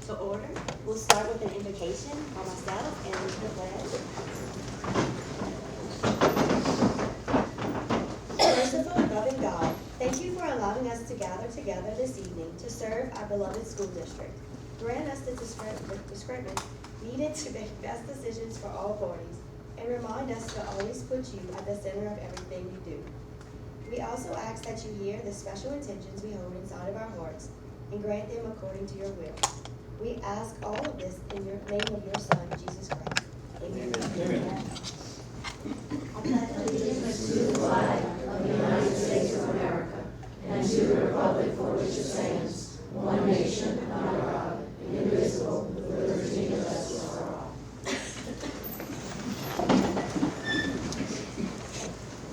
To order, we'll start with an invocation by myself and the pledge. Merciful and loving God, thank you for allowing us to gather together this evening to serve our beloved school district. Grant us the discernment needed to make best decisions for all parties, and remind us to always put you at the center of everything we do. We also ask that you hear the special intentions we hold inside of our hearts and grant them according to your will. We ask all of this in your name of your Son, Jesus Christ. Amen. Amen. I pledge allegiance to the flag of the United States of America and to the republic for which it stands, one nation, under God, indivisible, with liberty and justice for all.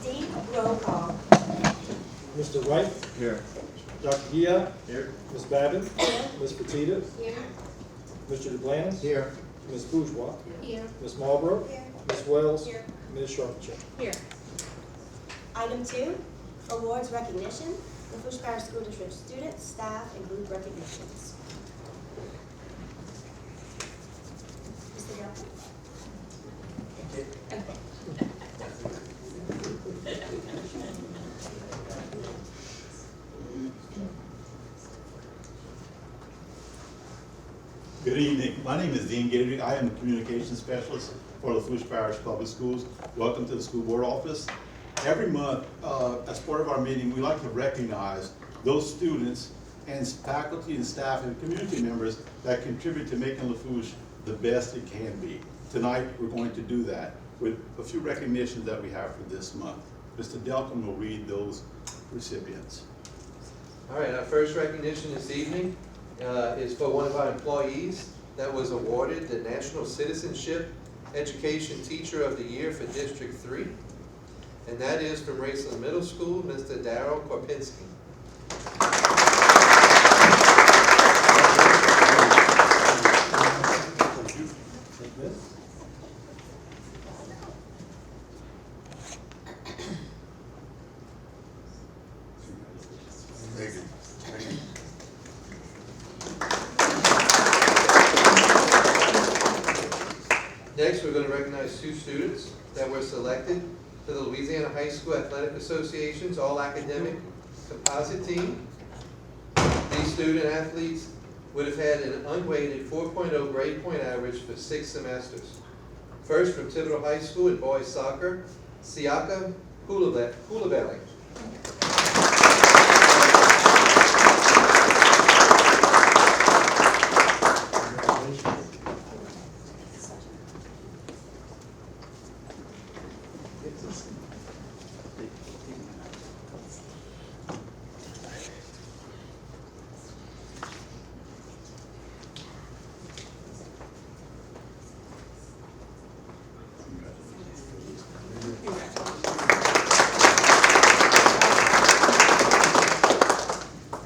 Dean, roll call. Mr. White? Here. Dr. Gia? Here. Ms. Babin? Here. Ms. Petita? Here. Mr. DeBlanis? Here. Ms. Bourgeois? Here. Ms. Marlborough? Here. Ms. Wells? Here. Ms. Charpentier? Here. Item 2, awards recognition, Lafourche Parish School District students, staff, and group recognitions. Mr. Johnson? Good evening. My name is Dean Gator. I am a communications specialist for Lafourche Parish Public Schools. Welcome to the school board office. Every month, as part of our meeting, we like to recognize those students and faculty and staff and community members that contribute to making Lafourche the best it can be. Tonight, we're going to do that with a few recognitions that we have for this month. Mr. Delton will read those recipients. All right, our first recognition this evening is for one of our employees that was awarded the National Citizenship Education Teacher of the Year for District 3. And that is from Raceland Middle School, Mr. Darryl Korpinski. Thank you. Next, we're going to recognize 2 students that were selected to the Louisiana High School Athletic Association's All-Academic Composite Team. These student athletes would have had an unweighted 4.0 grade point average for 6 semesters. First, from Thibodeau High School in boys soccer, Siaka Coulibaly.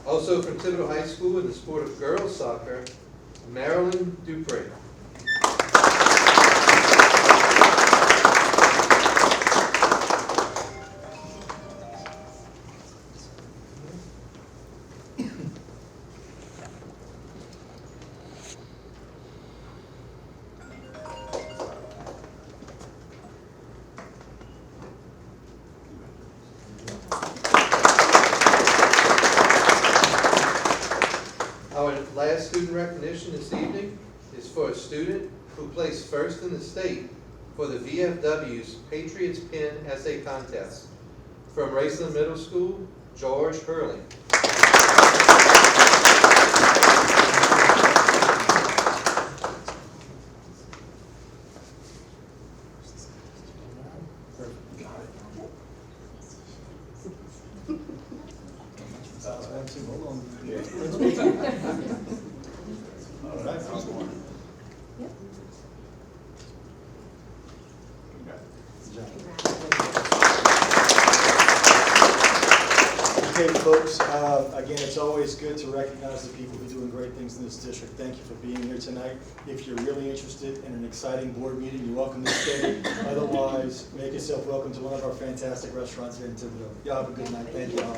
Also from Thibodeau High School in the sport of girls soccer, Marilyn Dupree. Our last student recognition this evening is for a student who placed first in the state for the VFW's Patriots Pin Essay Contest. From Raceland Middle School, George Hurley. Hold on. All right. Okay, folks, again, it's always good to recognize the people who are doing great things in this district. Thank you for being here tonight. If you're really interested in an exciting board meeting, you're welcome to stay. Otherwise, make yourself welcome to one of our fantastic restaurants here in Thibodeau. Y'all have a good night. Thank you all.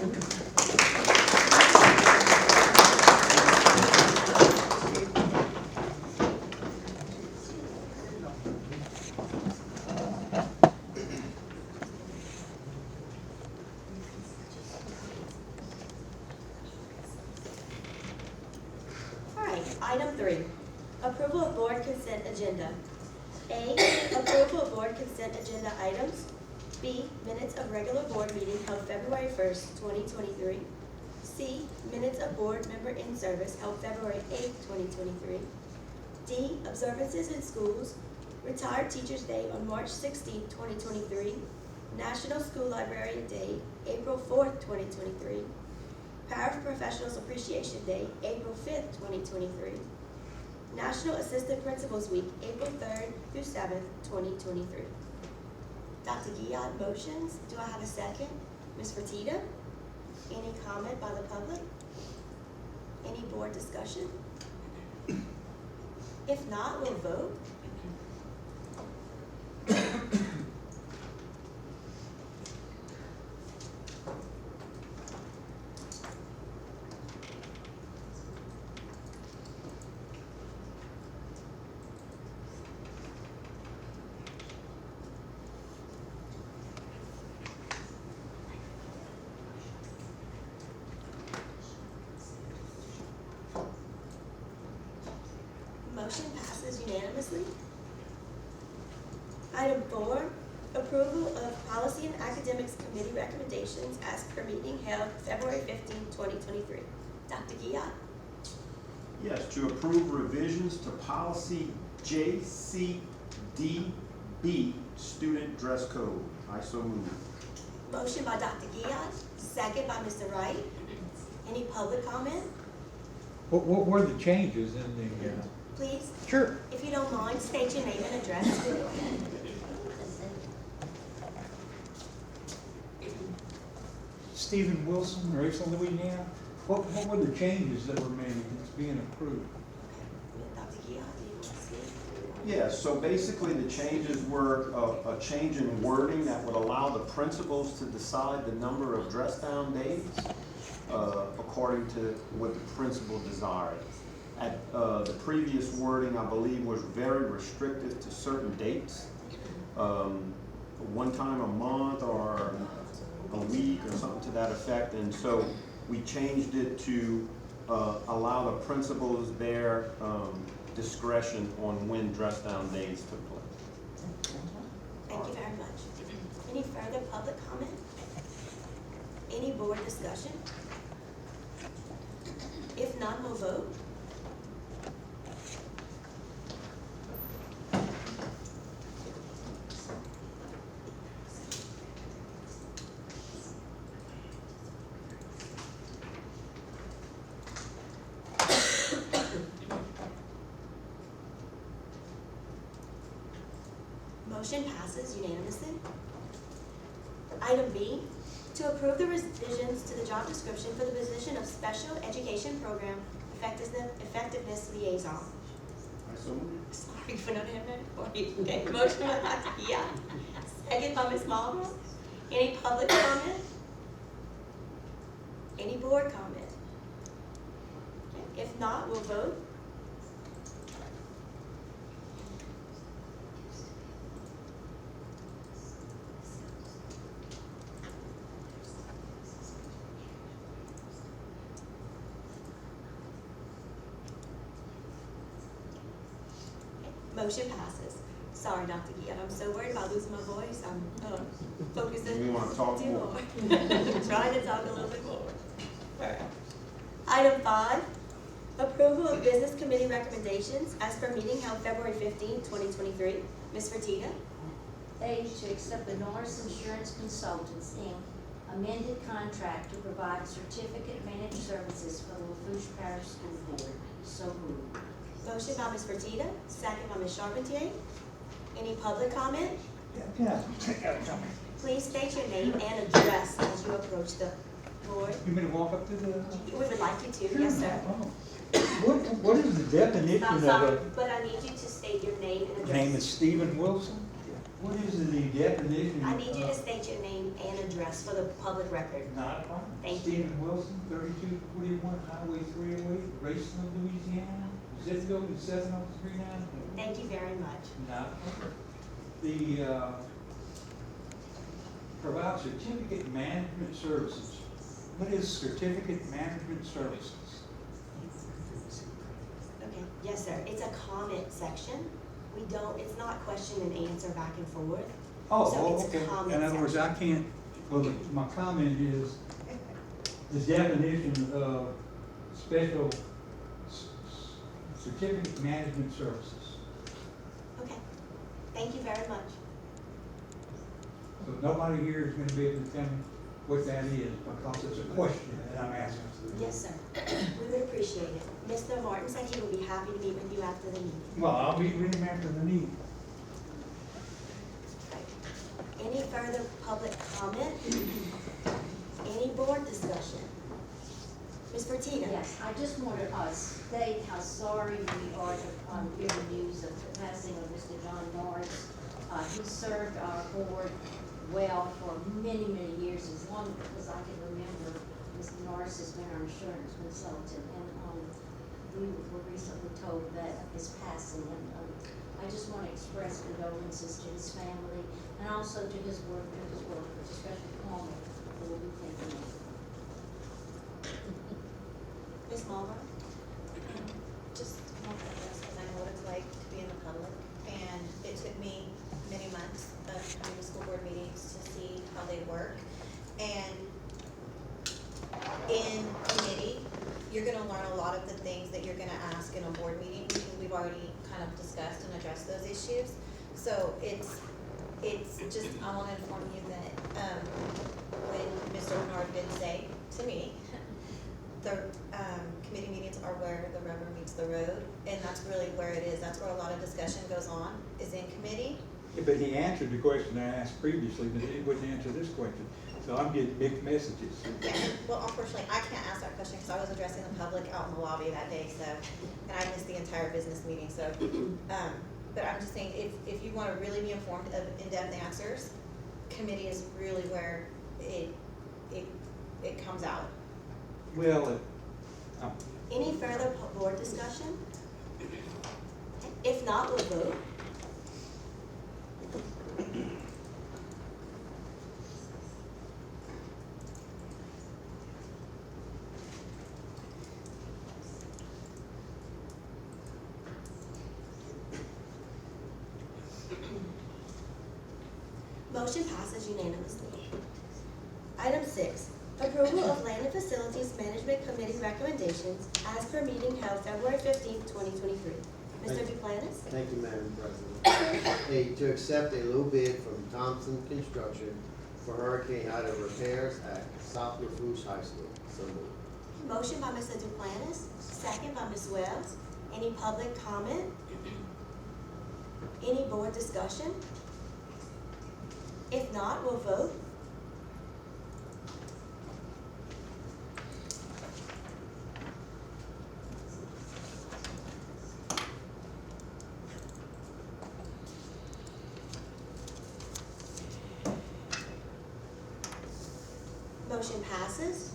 Item 3, approval of board consent agenda. A, approval of board consent agenda items. B, minutes of regular board meeting held February 1st, 2023. C, minutes of board member in service held February 8th, 2023. D, observances in schools. Retired Teachers Day on March 16th, 2023. National School Librarian Day, April 4th, 2023. Parish Professionals Appreciation Day, April 5th, 2023. National Assistant Principals Week, April 3rd through 7th, 2023. Dr. Guillot motions. Do I have a second? Ms. Fertitta? Any comment by the public? Any board discussion? If not, we'll vote. Motion passes unanimously. Item 4, approval of policy and academics committee recommendations as per meeting held February 15, 2023. Dr. Guillot? Yes, to approve revisions to policy JCDB, student dress code. I so move. Motion by Dr. Guillot, second by Mr. Wright. Any public comment? What were the changes in the, Please, Sure. if you don't mind, state your name and address. Stephen Wilson, Rachel, Louisiana. What were the changes that were made that's being approved? Dr. Guillot, do you want to speak? Yeah, so basically the changes were a change in wording that would allow the principals to decide the number of dress down days according to what the principal desired. At the previous wording, I believe, was very restrictive to certain dates. One time a month or a week or something to that effect. And so we changed it to allow the principals their discretion on when dress down days took place. Thank you very much. Any further public comment? Any board discussion? If none, we'll vote. Motion passes unanimously. Item B, to approve the revisions to the job description for the position of Special Education Program Effectiveness Liaison. I so move. Sorry for not having that for you. Okay, motion by Dr. Guillot, second by Ms. Marlborough. Any public comment? Any board comment? Okay, if not, we'll vote. Motion passes. Sorry, Dr. Guillot, I'm so worried about losing my voice. I'm focusing. You want to talk too more? Trying to talk a little bit more. All right. Item 5, approval of business committee recommendations as per meeting held February 15, 2023. Ms. Fertitta? A, to accept the Norris Insurance Consultants, Inc. amended contract to provide certificate managed services for the Lafourche Parish School Board. So moved. Motion by Ms. Fertitta, second by Ms. Charpentier. Any public comment? Please state your name and address as you approach the board. You mean to walk up to the? We would like you to, yes, sir. Oh. What is the definition I'm of sorry, but I need you to state your name and a address. name is Stephen Wilson? What is the definition? I need you to state your name and address for the public record. Not a problem. Thank you. Stephen Wilson, 3241 Highway 308, Graceland, Louisiana. Zip code is 7039. Thank you very much. Not a problem. The provide certificate management services. What is certificate management services? Okay. Yes, sir. It's a comment section. It's not question and answer back and forth. So Oh, it's a okay. comment In other words, I can't, well, my comment is the definition of special certificate management services. Okay. Thank you very much. So nobody here is gonna be able to tell me what that is because it's a question that I'm asking. Yes, sir. We would appreciate it. Mr. Martin said he would be happy to meet with you after the meeting. Well, I'll meet with him after the meeting. Any further public comment? Any board discussion? Ms. Fertitta? Yes, I just want to state how sorry we are to hear the news of the passing of Mr. John Norris. He served our board well for many, many years, as long as I can remember. Mr. Norris has been our insurance consultant, and we were recently told that of his passing. And I just want to express condolences to his family and also to his workers, especially Palmer, who will be taking it. Ms. Marlboro? Just want to address, because I know what it's like to be in the public, and it took me many months of coming to school board meetings to see how they work. And in committee, you're gonna learn a lot of the things that you're gonna ask in a board meeting, because we've already kind of discussed and addressed those issues. So it's just, I wanna inform you that, when Mr. Bernard did say to me, the committee meetings are where the rubber meets the road, and that's really where it is. That's where a lot of discussion goes on, is in committee. Yeah, but he answered the question I asked previously, but he wouldn't answer this question. So I'm getting mixed messages. Yeah, well, unfortunately, I can't ask that question because I was addressing the public out in the lobby that day, so, and I missed the entire business meeting, so. But I'm just saying, if you want to really be informed of in-depth answers, committee is really where it comes out. Well, Any further board discussion? If not, we'll vote. Motion passes unanimously. Item 6, approval of Land and Facilities Management Committee recommendations as per meeting held February 15th, 2023. Mr. Duplantis? Thank you, Madam President. A, to accept a low bid from Thompson Construction for hurricane item repairs at South Lafourche High School. So moved. Motion by Mr. Duplantis, second by Ms. Wells. Any public comment? Any board discussion? If not, we'll vote. Motion passes.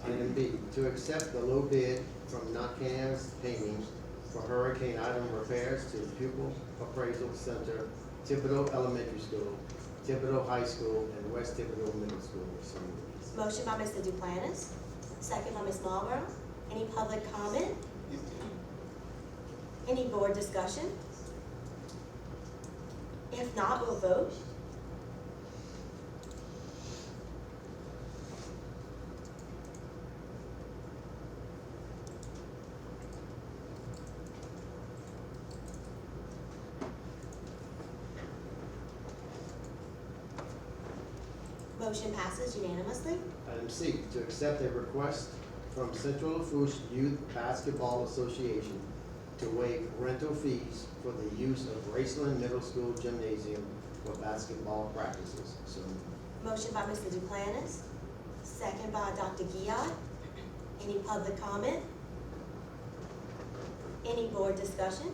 Item B, to accept the low bid from Nakams Painting for hurricane item repairs to the Pupil Appraisal Center, Thibodeau Elementary School, Thibodeau High School, and West Thibodeau Middle School. So moved. Motion by Mr. Duplantis, second by Ms. Marlboro. Any public comment? Any board discussion? If not, we'll vote. Motion passes unanimously. Item C, to accept a request from Central Lafourche Youth Basketball Association to waive rental fees for the use of Graceland Middle School Gymnasium for basketball practices. So moved. Motion by Mr. Duplantis, second by Dr. Giat. Any public comment? Any board discussion?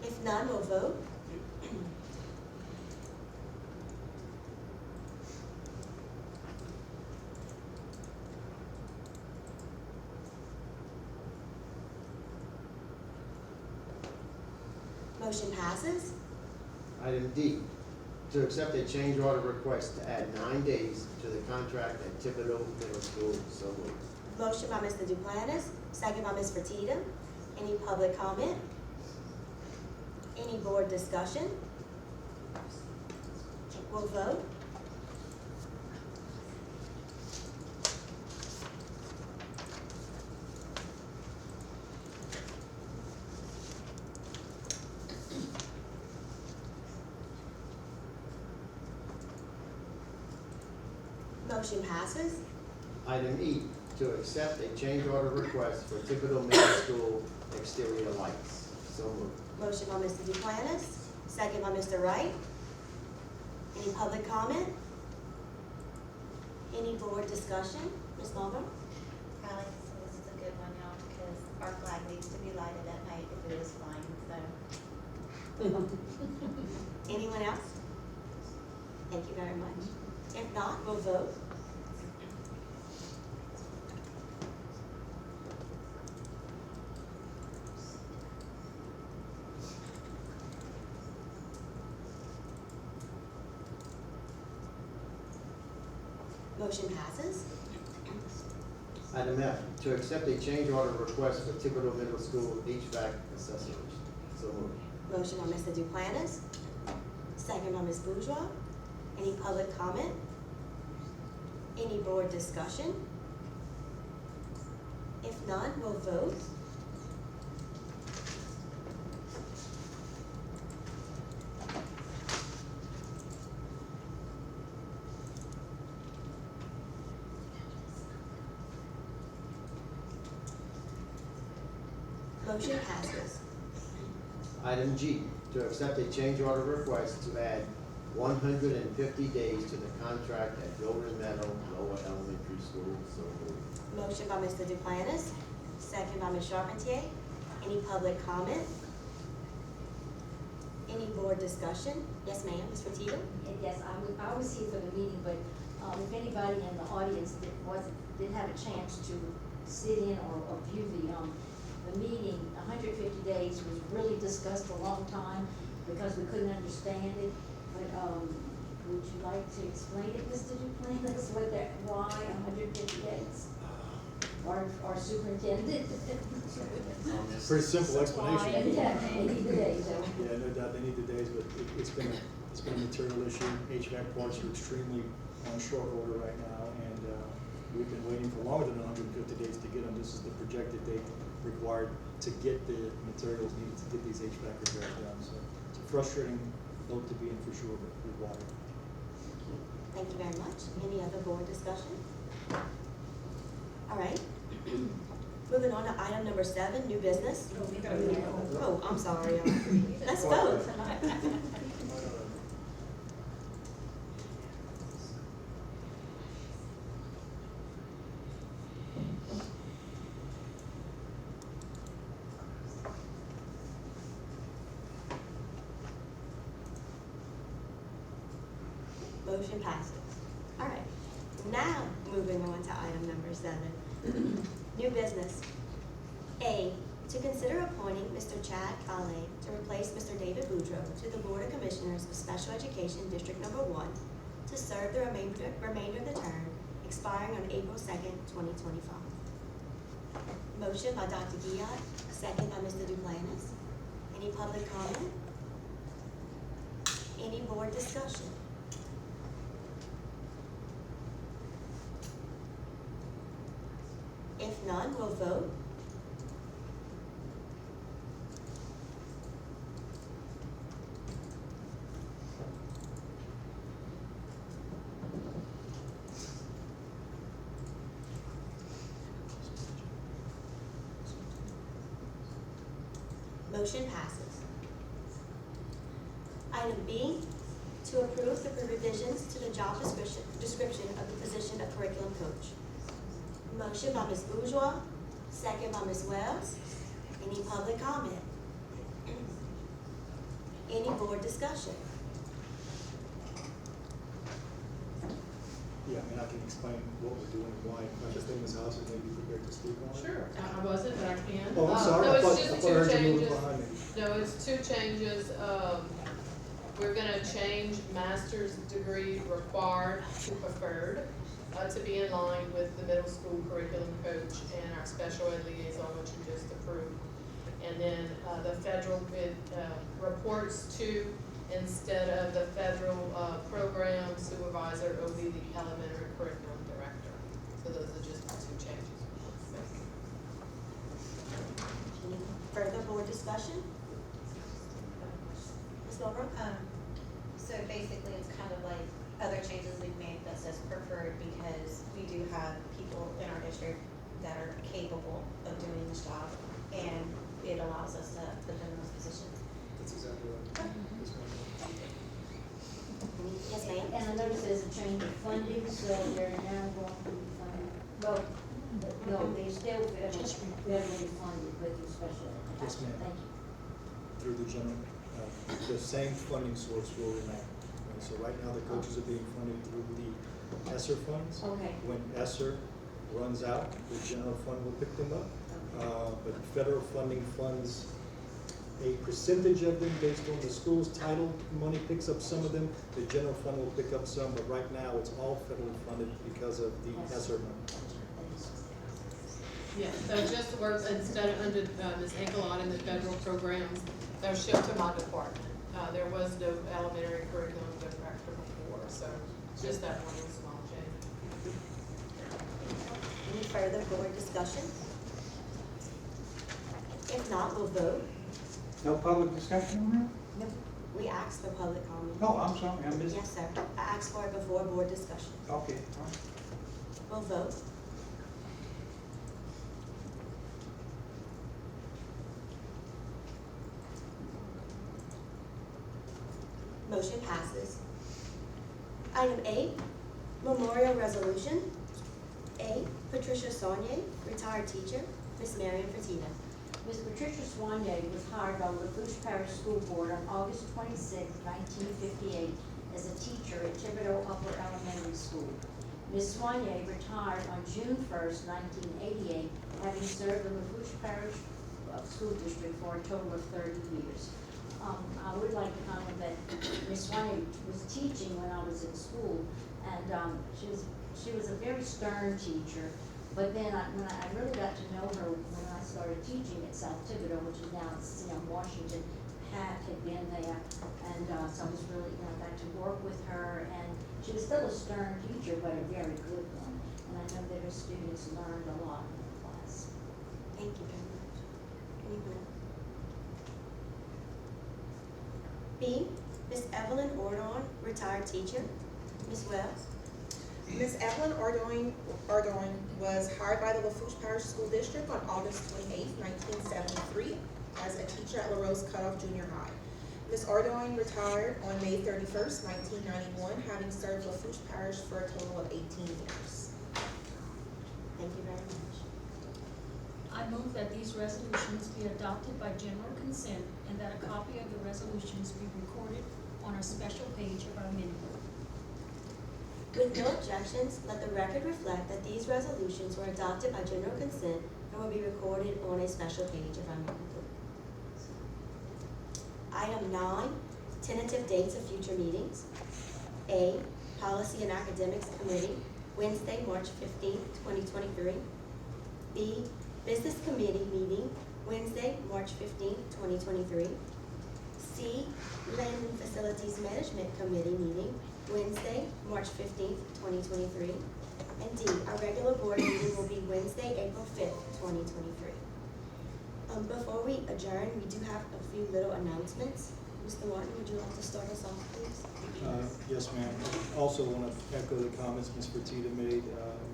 If none, we'll vote. Motion passes. Item D, to accept a change order request to add 9 days to the contract at Thibodeau Middle School. So moved. Motion by Mr. Duplantis, second by Ms. Fertitta. Any public comment? Any board discussion? We'll vote. Motion passes. Item E, to accept a change order request for Thibodeau Middle School exterior lights. So moved. Motion by Mr. Duplantis, second by Mr. Wright. Any public comment? Any board discussion? Ms. Mulder? Probably, so this is a good one, y'all, because our flag needs to be lighted at night if it is flying, so. Anyone else? Thank you very much. If not, we'll vote. Motion passes. Item F, to accept a change order request for Thibodeau Middle School HVAC accessories. So moved. Motion by Mr. Duplantis, second by Ms. Bourgeois. Any public comment? Any board discussion? If none, we'll vote. Motion passes. Item G, to accept a change order request to add 150 days to the contract at Golden Meadow Lower Elementary School. So moved. Motion by Mr. Duplantis, second by Ms. Charpentier. Any public comment? Any board discussion? Yes, ma'am, Ms. Fertitta? Yes, I was here for the meeting, but if anybody in the audience didn't have a chance to sit in or view the meeting, 150 days was really discussed a long time because we couldn't understand it. But would you like to explain it, Mr. Duplantis, why 150 days? Our superintendent? Pretty simple explanation. Yeah, they need the days. Yeah, no doubt they need the days, but it's been a material issue. HVAC parts are extremely on short order right now, and we've been waiting for longer than 150 days to get them. This is the projected date required to get the materials needed to get these HVAC repairs done. So it's a frustrating note to be in for sure, but required. Thank you very much. Any other board discussion? All right. Moving on to item number 7, new business. Oh, I'm sorry. Let's vote. Motion passes. All right. Now, moving on to item number 7, new business. A, to consider appointing Mr. Chad Kale to replace Mr. David Boudreau to the Board of Commissioners of Special Education District Number 1 to serve the remainder of the term expiring on April 2nd, 2025. Motion by Dr. Giat, second by Mr. Duplantis. Any public comment? Any board discussion? If none, we'll vote. Motion passes. Item B, to approve the revisions to the job description of the position of curriculum coach. Motion by Ms. Bourgeois, second by Ms. Wells. Any public comment? Any board discussion? Yeah, I mean, I can explain what we're doing and why. I just think Ms. House may be prepared to speak on it. Sure, I wasn't, but I can. Oh, I'm sorry. No, I it's thought just I two heard you moving changes. behind me. No, it's 2 changes. We're gonna change master's degree required to preferred, to be in line with the middle school curriculum coach and our special ed liaison, which you just approved. the federal, reports to, instead of the federal program supervisor, it will be the elementary curriculum director. So those are just the two changes. Any further board discussion? Ms. Milburn? So basically, it's kind of like other changes we've made that says preferred, because we do have people in our district that are capable of doing this job, and it allows us to put them in those positions. That's exactly right. Yes, ma'am? And I noticed there's a change of funding, so they're now going to be funded, well, no, they still federally funded with your special ed. Yes, ma'am. Thank you. Through the general, the same funding source will remain. And so right now, the coaches are being funded through the ESSER funds. Okay. When ESSER runs out, the general fund will pick them up. But federal funding funds a percentage of them based on the school's title. Money picks up some of them. The general fund will pick up some, but right now, it's all federally funded because of the ESSER money. Yeah, so just to work, instead of under Ms. Engelot in the federal programs, they're shipped to my department. There was no elementary curriculum director before, so just that one little small change. Any further board discussion? If not, we'll vote. No public discussion on Nope. We asked for public comment. that? Oh, I'm sorry, I missed it. Yes, sir. I asked for it before board discussion. Okay, all right. We'll vote. Motion passes. Item 8, memorial resolution. A, Patricia Saunier, retired teacher. Miss Marion Fertitta. Ms. Patricia Swanye was hired by the Lafourche Parish School Board on August 26, 1958, as a teacher at Thibodeau Upper Elementary School. Ms. Swanye retired on June 1, 1988, having served the Lafourche Parish School District for a total of 30 years. I would like to comment that Ms. Swanye was teaching when I was in school, and she was a very stern teacher. But then when I really got to know her when I started teaching at South Thibodeau, which is now Washington. Pat had been there, and so I was really, got to work with her, and she was still a stern teacher, but a very good one. And I know that her students learned a lot in the class. Thank you very much. Anyone? B, Miss Evelyn Ordon, retired teacher. Miss Wells. Ms. Evelyn Ordon was hired by the Lafourche Parish School District on August 28, 1973, as a teacher at La Rose Cutoff Junior High. Ms. Ordon retired on May 31st, 1991, having served Lafourche Parish for a total of 18 years. Thank you very much. I move that these resolutions be adopted by general consent and that a copy of the resolutions be recorded on a special page of our minute book. With no objections, let the record reflect that these resolutions were adopted by general consent and will be recorded on a special page of our minute book. Item 9, tentative dates of future meetings. A, Policy and Academics Committee, Wednesday, March 15, 2023. B, Business Committee meeting, Wednesday, March 15, 2023. C, Land and Facilities Management Committee meeting, Wednesday, March 15th, 2023. And D, our regular board meeting will be Wednesday, April 5th, 2023. Before we adjourn, we do have a few little announcements. Mr. Martin, would you like to start us off, please? Yes, ma'am. Also want to echo the comments Ms. Fertitta made.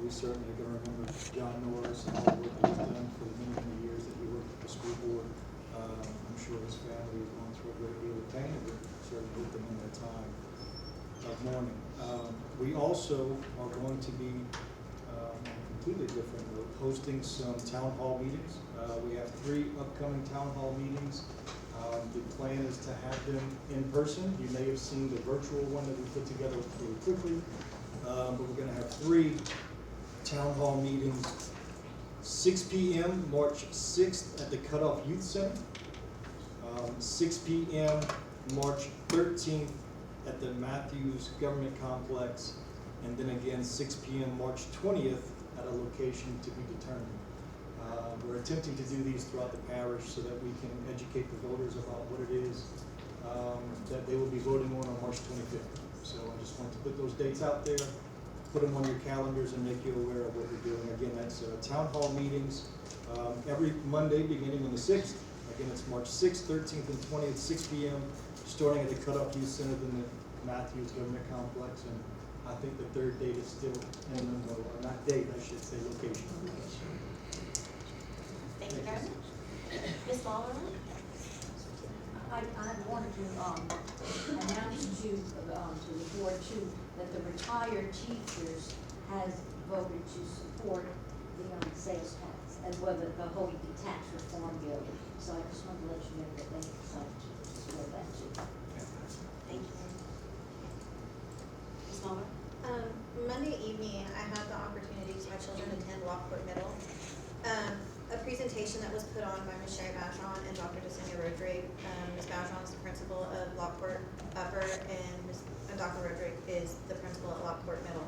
We certainly are going to remember John Norris and all the work he's done for the many, many years that he worked at the school board. I'm sure his family is going through a great deal of pain, and we're certainly with them in their time of mourning. We also are going to be completely different. We're hosting some town hall meetings. We have 3 upcoming town hall meetings. The plan is to have them in person. You may have seen the virtual one that we put together really quickly, but we're going to have 3 town hall meetings. 6 p.m. March 6th at the Cutoff Youth Center. 6 p.m. March 13th at the Matthews Government Complex, and then again 6 p.m. March 20th at a location to be determined. We're attempting to do these throughout the parish so that we can educate the voters about what it is that they will be voting on March 25th. So I just wanted to put those dates out there, put them on your calendars and make you aware of what we're doing. Again, that's town hall meetings every Monday beginning on the 6th. Again, it's March 6th, 13th, and 20th, 6 p.m., starting at the Cutoff Youth Center in the Matthews Government Complex. And I think the third date is still in limbo, or not date, I should say, location. Thank you very much. Ms. Lawler? I wanted to, announce to the board too, that the retired teachers has voted to support the, sales tax, as well as the whole tax reform bill. So I just wanted to let you know that they decided to support that too. Thank you. Ms. Lawler? Monday evening, I had the opportunity to my children attend Lockport Middle. A presentation that was put on by Ms. Sherry Bashon and Dr. Desenia Rodrigue. Ms. Bashon is the principal of Lockport Upper, and Dr. Rodrigue is the principal at Lockport Middle.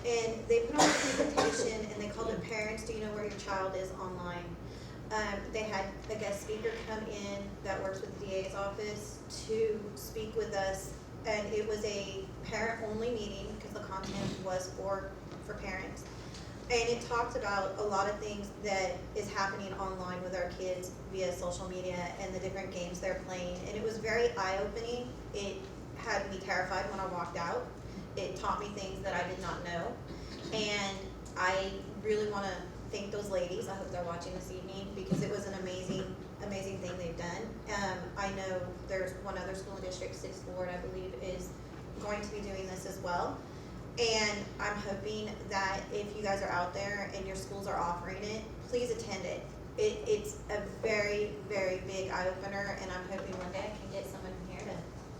And they put on a presentation and they called it Parents, Do You Know Where Your Child Is Online? They had a guest speaker come in that works with the DA's office to speak with us, and it was a parent-only meeting because the content was for parents. And it talked about a lot of things that is happening online with our kids via social media and the different games they're playing. And it was very eye-opening. It had me terrified when I walked out. It taught me things that I did not know. And I really want to thank those ladies. I hope they're watching this evening because it was an amazing thing they've done. I know there's one other school district, 6th Ward, I believe, is going to be doing this as well. And I'm hoping that if you guys are out there and your schools are offering it, please attend it. It's a very, very big eye-opener, and I'm hoping one day I can get someone here to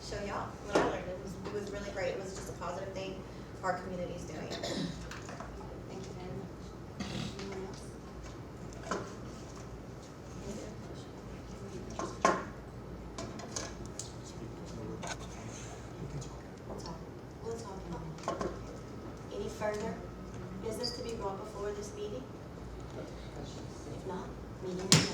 show y'all what I learned. It was really great. It was just a positive thing our community is doing. Thank you very much. Anyone else? Any other questions? We'll talk in a minute. Any further business to be brought before this meeting? If not, meeting is